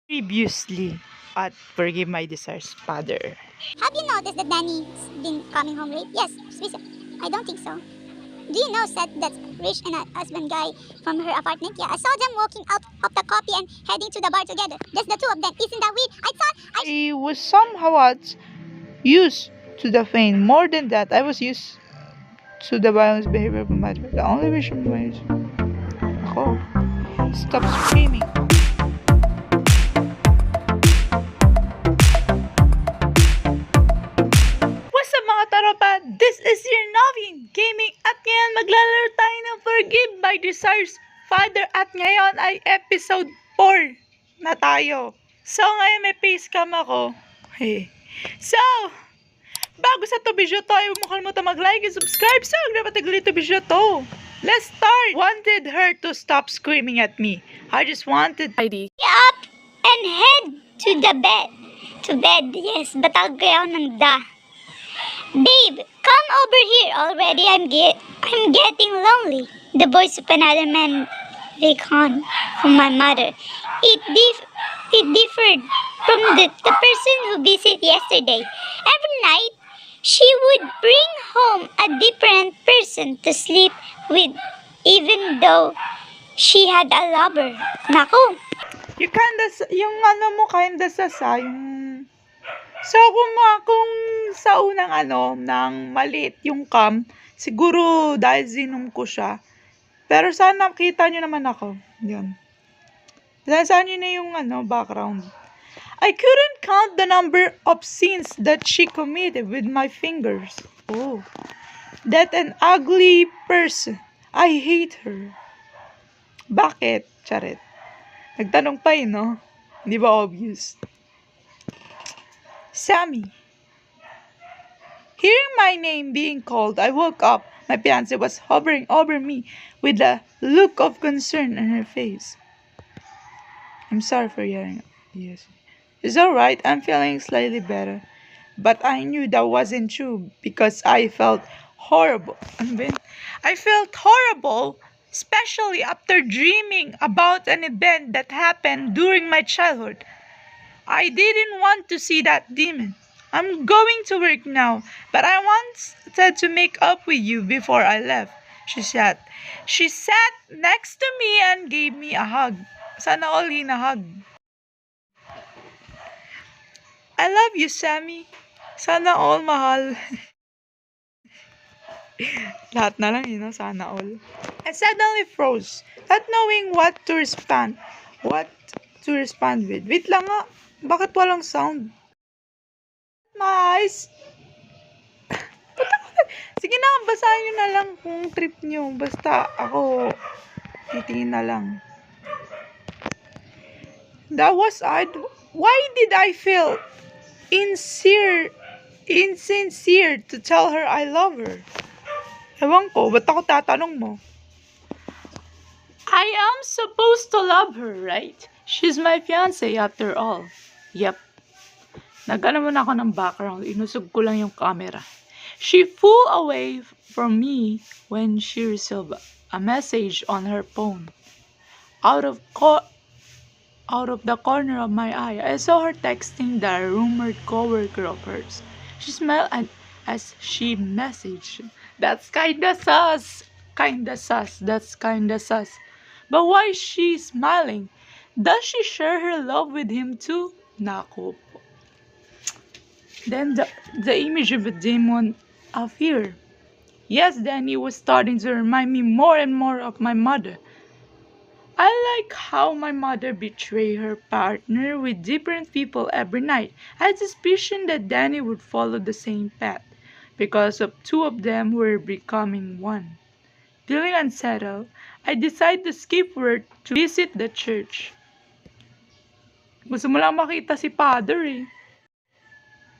Previously at Forgive My Desires Father. Have you noticed that Danny's been coming home late? Yes, I don't think so. Do you know Seth, that rich and husband guy from her apartment? Yeah, I saw them walking out of the coffee and heading to the bar together. Just the two of them. Isn't that weird? I was somehow used to the pain. More than that, I was used to the violence behavior of my mother. The only wish of my ako, stop screaming. What's up mga taropa? This is your Novin Gaming at ngayon maglalaro tayo ng Forgive My Desires Father at ngayon ay episode 4 na tayo. So ngayon may face cam ako. Hey. So, bago sa to video to, ay huwag mo kalimutan mag-like and subscribe. So, dapat naglito video to. Let's start. Wanted her to stop screaming at me. I just wanted ID. up and head to the bed. To bed, yes. Batag kayo ng da. Babe, come over here already. I'm getting lonely. The voice of another man reckoned from my mother. It differed from the person who visited yesterday. Every night, she would bring home a different person to sleep with, even though she had a lover. Naku, You kinda, yung ano mo kinda sasa, yung... So, kung sa unang nang maliit yung cam, siguro dahil zinom ko siya. Pero sana kita nyo naman ako. Yun. Saan nyo na yung background. I couldn't count the number of sins that she committed with my fingers. Oh. That an ugly person. I hate her. Bakit? Charet. Nagtanong pa no? Di ba obvious? Sammy. Hearing my name being called, I woke up. My fiancé was hovering over me with a look of concern on her face. I'm sorry for yelling. Yes. It's alright. I'm feeling slightly better. But I knew that wasn't true because I felt horrible. I felt horrible, especially after dreaming about an event that happened during my childhood. I didn't want to see that demon. I'm going to work now, but I wanted to make up with you before I left. She said. She sat next to me and gave me a hug. Sana all hinahug. I love you, Sammy. Sana all mahal. Lahat na lang yun, sana all. I suddenly froze, not knowing what to respond with. Wait lang nga, bakit walang sound? My eyes. Sige na, basahin nyo na lang kung trip nyo. Basta ako, titingin na lang. That was odd. Why did I feel insincere to tell her I love her? Ewan ko, ba't ako tatanong mo? I am supposed to love her, right? She's my fiancé after all. Yep. Nagana mo na ako ng background. Inusog ko lang yung camera. She flew away from me when she received a message on her phone. Out of the corner of my eye, I saw her texting the rumored coworker of hers. She smiled as she messaged. That's kinda sus. That's kinda sus. But why is she smiling? Does she share her love with him too? Nako po. Then the image of a demon appeared. Yes, Danny was starting to remind me more and more of my mother. I like how my mother betrayed her partner with different people every night. I had suspicion that Danny would follow the same path because of two of them were becoming one. Feeling unsettled, I decided to skip work to visit the church. Gusto mo lang makita si Father eh.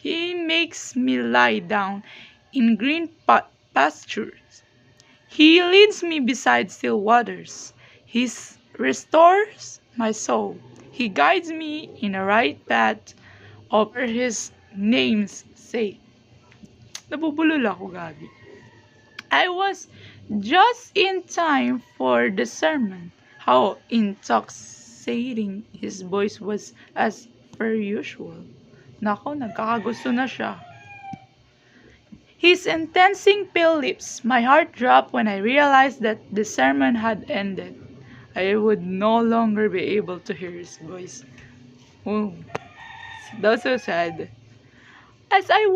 He makes me lie down in green pastures. He leads me beside still waters. He restores my soul. He guides me in the right path over His name's sake. Nabubulol ako, Gabi. I was just in time for the sermon. How intoxicating saying his voice was as per usual. Nako, nagkakagusto na siya. His intensing pale lips, my heart dropped when I realized that the sermon had ended. I would no longer be able to hear his voice. Oh, that was so sad. As I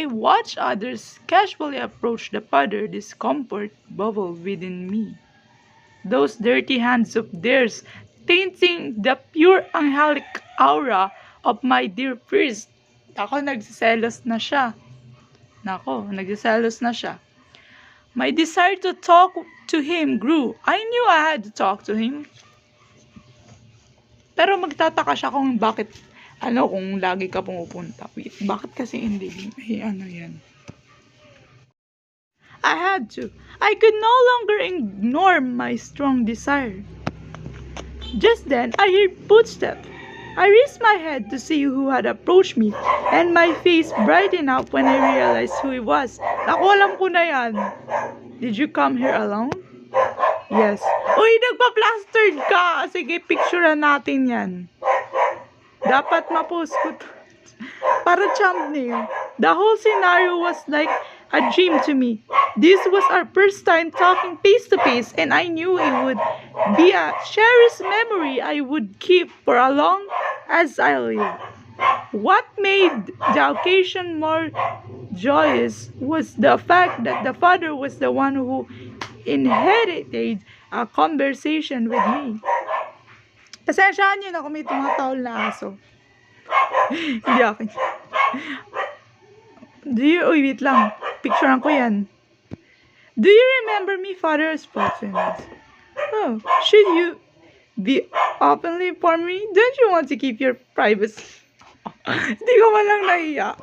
watched others casually approach the father, discomfort bubbled within me. Those dirty hands of theirs, tainting the pure angelic aura of my dear priest. Ako, nagsiselos na siya. Nagsiselos na siya. My desire to talk to him grew. I knew I had to talk to him. Pero magtataka siya kung bakit, kung lagi ka pumupunta. Wait, bakit kasi hindi? Yan. I had to. I could no longer ignore my strong desire. Just then, I heard footsteps. I raised my head to see who had approached me, and my face brightened up when I realized who it was. Naku, alam ko na yan. Did you come here alone? Yes. Uy, nagpa-plastered ka! Sige, picturean natin yan. Dapat ma-post ko to. Para thumbnail. The whole scenario was like a dream to me. This was our first time talking face to face, and I knew it would be a cherished memory I would keep for as long as I live. What made the occasion more joyous was the fact that the father was the one who inherited a conversation with me. Pasensyahan niyo na kung may tumatawal na aso. Hindi akin. Wait lang. Picturean ko yan. Do you remember me, Father? Oh, should you be openly for me? Don't you want to keep your privacy? Hindi ko man lang nahiya.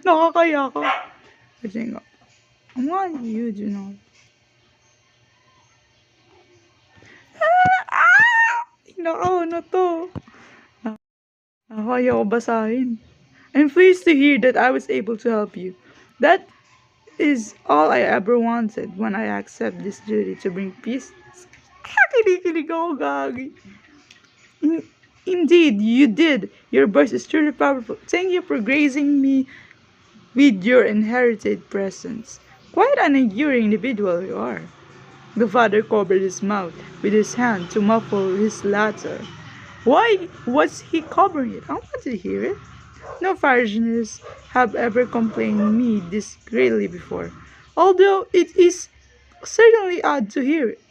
Nakakaya ko. Kasi nga, what you do not? Nako, ano to? Nakakaya ko basahin. I'm pleased to hear that I was able to help you. That is all I ever wanted when I accept this duty to bring peace. Kinikilig ako, gagi. Indeed, you did. Your voice is truly powerful. Thank you for gracing me with your inherited presence. Quite an enduring individual you are. The father covered his mouth with his hand to muffle his laughter. Why was he covering it? I want to hear it. No foreigners have ever complained me this greatly before, although it is certainly odd to hear it.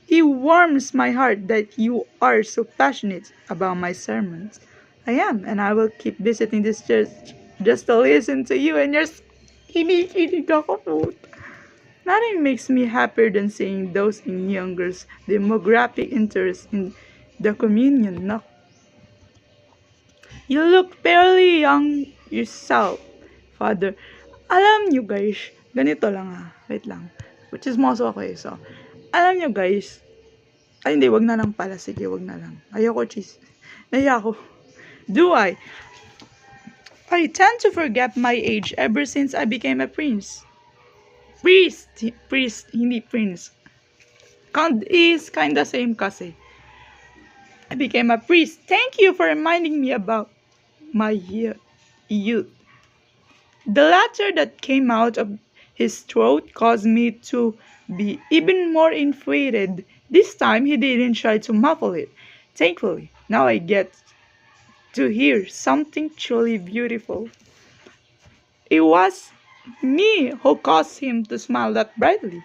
It warms my heart that you are so passionate about my sermons. I am, and I will keep visiting this church just to listen to you and your kinikilig ako po. Nothing makes me happier than seeing those in younger's demographic interest in the communion. No? You look fairly young yourself, Father. Alam nyo guys, ganito lang wait lang. Which is most okay, so. Alam nyo guys, ay hindi, wag na lang pala. Sige, wag na lang. Ayoko cheese. Naiya ako. Do I tend to forget my age ever since I became a prince. Priest, hindi prince. Is kinda same kasi. I became a priest. Thank you for reminding me about my youth. The laughter that came out of his throat caused me to be even more inflated. This time, he didn't try to muffle it. Thankfully, now I get to hear something truly beautiful. It was me who caused him to smile that brightly.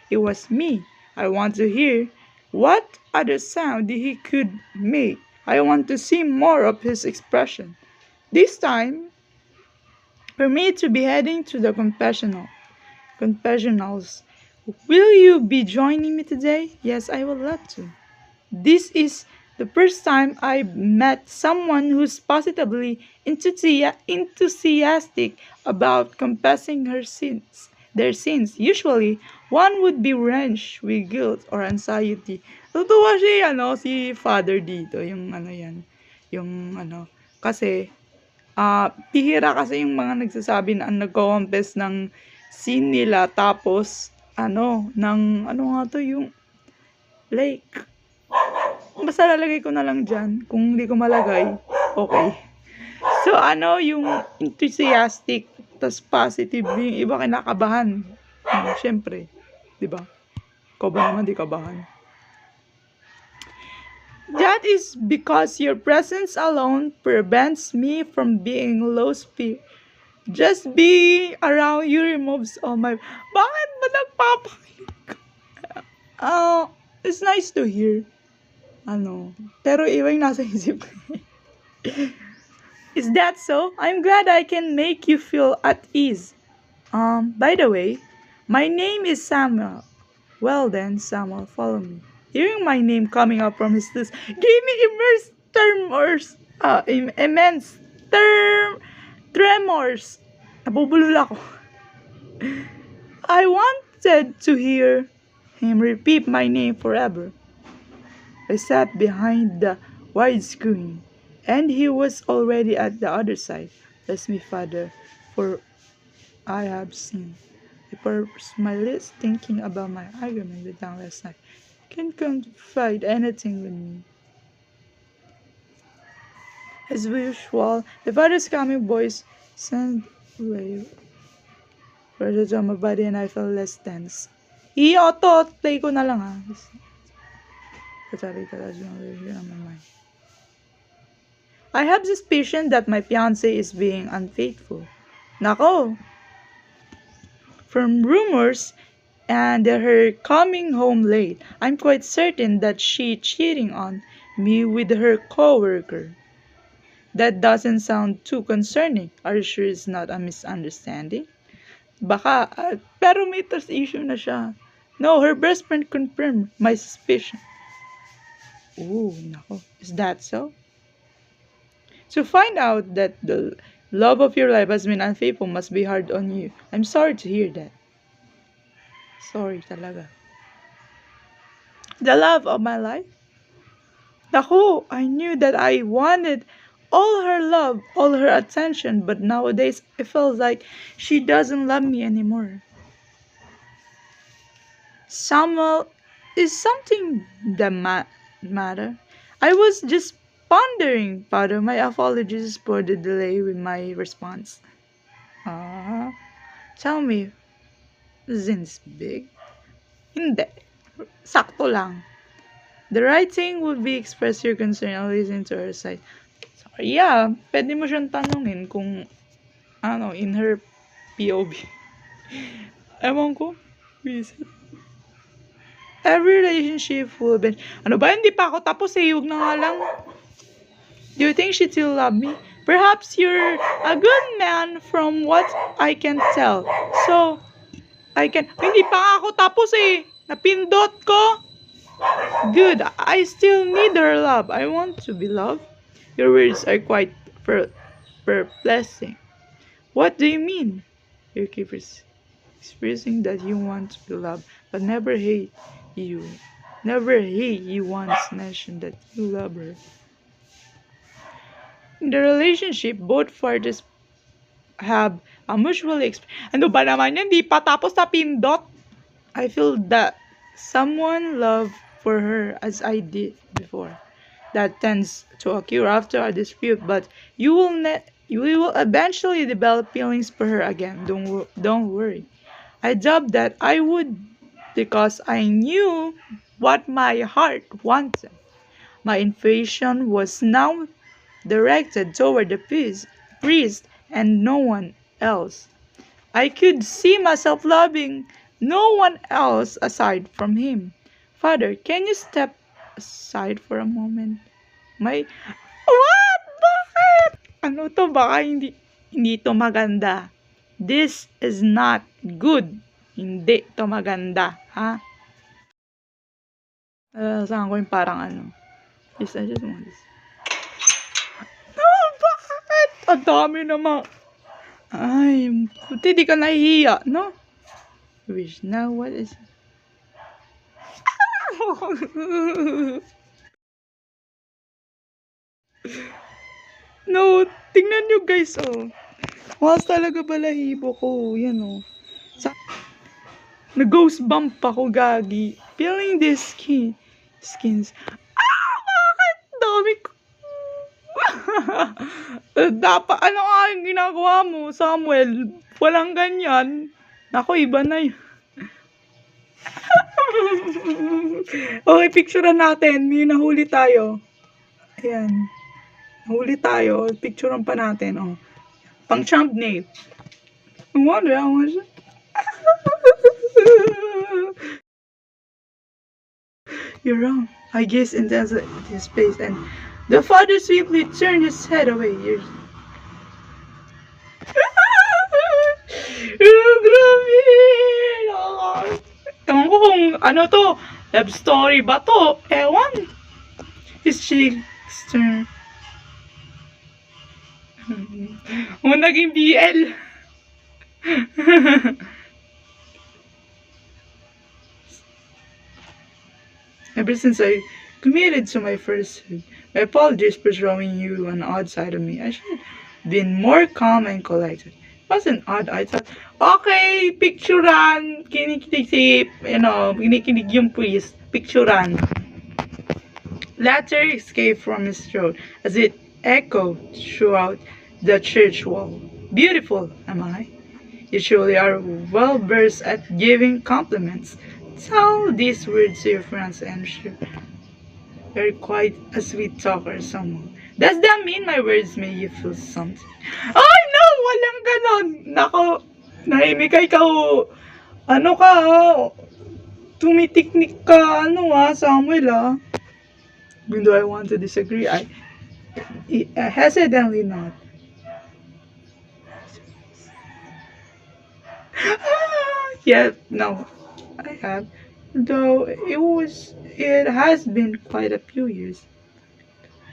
It was me. I want to hear what other sound he could make. I want to see more of his expression. This time, for me to be heading to the confessionals. Will you be joining me today? Yes, I would love to. This is the first time I've met someone who's positively enthusiastic about confessing their sins. Usually, one would be wrenched with guilt or anxiety. Tutuwa siya, si Father dito, kasi, bihira kasi yung mga nagsasabi na nag-confess ng sin nila, tapos, ano nga to, yung lake. Basta lalagay ko na lang dyan. Kung hindi ko malagay, okay. So, yung enthusiastic, tas positive, yung iba kinakabahan. Syempre, di ba? Ikaw ba naman di kabahan? That is because your presence alone prevents me from being low spirit. Just being around you removes all my... Bakit ba nagpapakilig ka? It's nice to hear. Pero iba yung nasa isip ko. Is that so? I'm glad I can make you feel at ease. By the way, my name is Samuel. Well then, Samuel, follow me. Hearing my name coming up from his lips gave me immense tremors. Nabubulol ako. I wanted to hear him repeat my name forever. I sat behind the widescreen, and he was already at the other side. Bless me, Father, for I have sinned. I pursed my lips thinking about my argument with Dan last night. Can't confide anything with me. As usual, the father's coming voice sent away. Pressure on my body and I felt less tense. I-auto-play ko na lang ha. I have suspicion that my fiancé is being unfaithful. Nako! From rumors and her coming home late, I'm quite certain that she's cheating on me with her coworker. That doesn't sound too concerning. Are you sure it's not a misunderstanding? Baka, pero may trust issue na siya. No, her best friend confirmed my suspicion. Ooh, nako. Is that so? To find out that the love of your life has been unfaithful must be hard on you. I'm sorry to hear that. Sorry talaga. The love of my life? Naku, I knew that I wanted all her love, all her attention, but nowadays it feels like she doesn't love me anymore. Samuel, is something the matter? I was just pondering, Father. My apologies for the delay with my response. Tell me, isn't this big? Hindi. Sakto lang. The right thing would be express your concern and listen to her side. Sorry, yeah, pwede mo siyang tanungin kung, in her POV. Ewan ko. Reason. Every relationship will be... Ano ba? Hindi pa ako tapos eh. Huwag na nga lang. Do you think she still love me? Perhaps you're a good man from what I can tell. So, Hindi pa ako tapos eh. Napindot ko. Good. I still need her love. I want to be loved. Your words are quite perplexing. What do you mean? You keep expressing that you want to be loved, but never hate you. Never hate you once mentioned that you love her. In the relationship, both parties have a mutual experience. Ano ba naman yan? Di pa tapos na pindot. I feel that someone love for her as I did before. That tends to occur after a dispute, but you will eventually develop feelings for her again. Don't worry. I doubt that I would, because I knew what my heart wanted. My infatuation was now directed toward the priest and no one else. I could see myself loving no one else aside from him. Father, can you step aside for a moment? What? Bakit? Ano to? Baka hindi to maganda. This is not good. Hindi to maganda. Ha? Saan ko yung parang Yes, I just want this. Bakit? Ang dami naman. Ay, buti di ka nahihiya, no? Wish now, what is... No, tingnan nyo guys, Mas talaga balahibo ko. Yan, Nag-ghost bump ako, gagi. Feeling this skins. Bakit? Dami ko. Dapat, ano nga yung ginagawa mo, Samuel? Walang ganyan. Nako, iba na yun. Okay, picturean natin. May nahuli tayo. Ayan. Nahuli tayo. Picturean pa natin. Oh. Pang thumbnail. I wonder how much. You're wrong. I guess in his face, and the father swiftly turned his head away. Grabe! Ewan ko kung ano to, love story ba to? Ewan. His cheeks turned. Naging BL. Ever since I committed to my first hug, my apologies for showing you an odd side of me. I should have been more calm and collected. It wasn't odd, I thought, okay, picturean, kinikilig si, kinikilig yung priest, picturean. Laughter escaped from his throat as it echoed throughout the church wall. Beautiful, am I? You surely are well versed at giving compliments. Tell these words to your friends and sure you're quite a sweet talker someone. Does that mean my words made you feel something? Oh no! Walang ganon! Nako, nahimik ka ikaw. Ano ka, tumitiknik ka, Samuel, Even though I want to disagree, I hesitantly not. Yeah, no, I have. Though it has been quite a few years.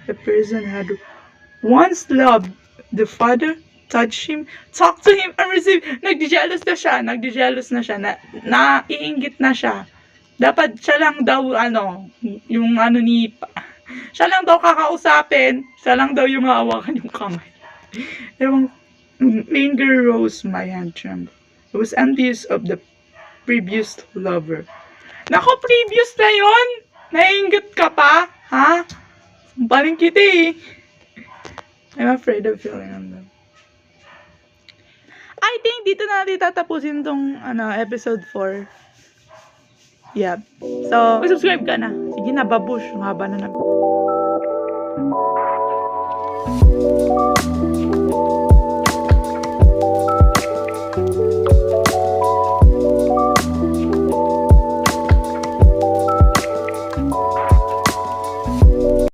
The person had once loved the father, touched him, talked to him, and received. Nagdi-jealous na siya, naiinggit na siya. Dapat siya lang daw, siya lang daw kakausapin, siya lang daw yung hawakan yung kamay. Ewan, anger rose my hand trembled. I was envious of the previous lover. Nako, previous na yon. Naiinggit ka pa? Ha? Paling kita eh. I'm afraid of feeling them. I think dito na natin tatapusin tong episode 4. Yep. So, subscribe ka na. Sige na, babush. Ang haba na